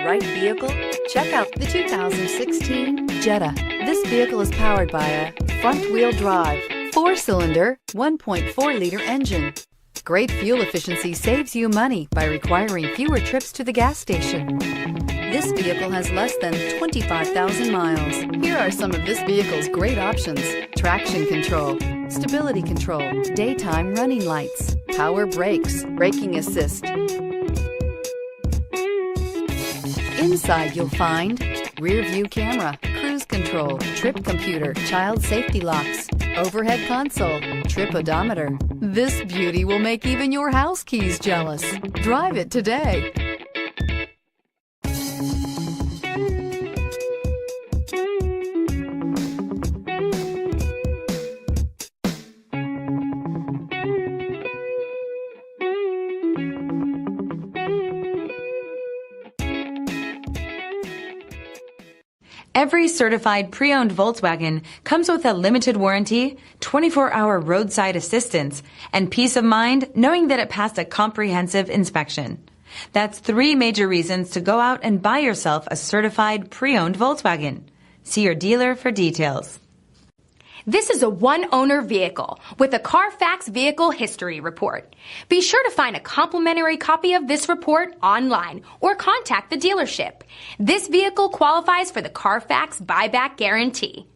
right vehicle? Check out the 2016 Jetta. This vehicle is powered by a front-wheel drive, 4-cylinder, 1.4-liter engine. Great fuel efficiency saves you money by requiring fewer trips to the gas station. This vehicle has less than 25,000 miles. Here are some of this vehicle's great options: traction control, stability control, daytime running lights, power brakes, braking assist. Inside you'll find rear view camera, cruise control, trip computer, child safety locks, overhead console, trip odometer. This beauty will make even your house keys jealous. Drive it today. Every certified pre-owned Volkswagen comes with a limited warranty, 24-hour roadside assistance, and peace of mind knowing that it passed a comprehensive inspection. That's 3 major reasons to go out and buy yourself a certified pre-owned Volkswagen. See your dealer for details. This is a one-owner vehicle with a Carfax Vehicle History Report. Be sure to find a complimentary copy of this report online or contact the dealership. This vehicle qualifies for the Carfax Buyback Guarantee.